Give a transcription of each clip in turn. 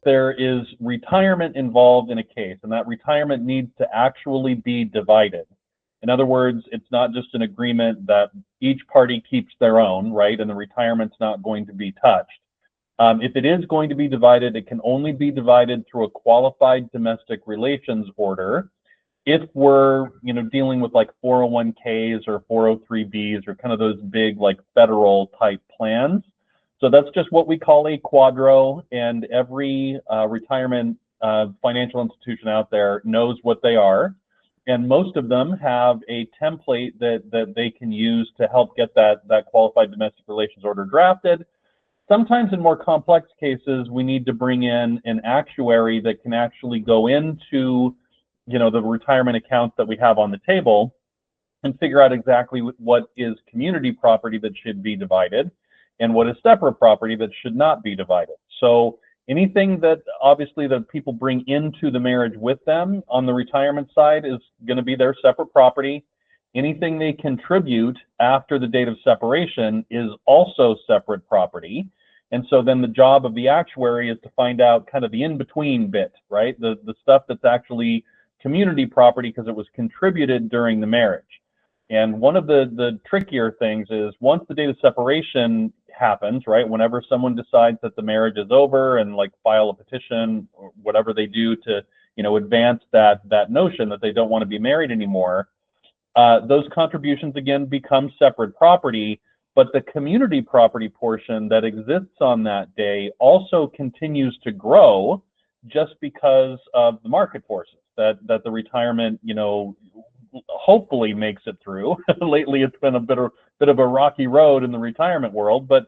there is retirement involved in a case, and that retirement needs to actually be divided. In other words, it's not just an agreement that each party keeps their own, right, and the retirement's not going to be touched. If it is going to be divided, it can only be divided through a qualified domestic relations order. If we're, dealing with like 401ks or 403bs or kind of those big like federal type plans. So that's just what we call a QDRO, and every retirement financial institution out there knows what they are. And most of them have a template that they can use to help get that qualified domestic relations order drafted. Sometimes in more complex cases, we need to bring in an actuary that can actually go into, the retirement accounts that we have on the table and figure out exactly what is community property that should be divided and what is separate property that should not be divided. So anything that obviously that people bring into the marriage with them on the retirement side is going to be their separate property. Anything they contribute after the date of separation is also separate property. And so then the job of the actuary is to find out kind of the in-between bit, right? The stuff that's actually community property because it was contributed during the marriage. And one of the trickier things is once the date of separation happens, right, whenever someone decides that the marriage is over and like file a petition or whatever they do to, advance that notion that they don't want to be married anymore, those contributions again become separate property, but the community property portion that exists on that day also continues to grow just because of the market forces that the retirement, hopefully makes it through. Lately, it's been a bit of a rocky road in the retirement world, but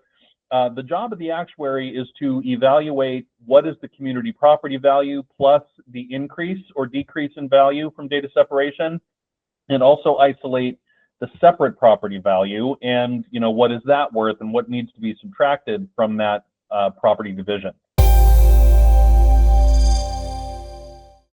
the job of the actuary is to evaluate what is the community property value plus the increase or decrease in value from date of separation, and also isolate the separate property value and what is that worth and what needs to be subtracted from that property division.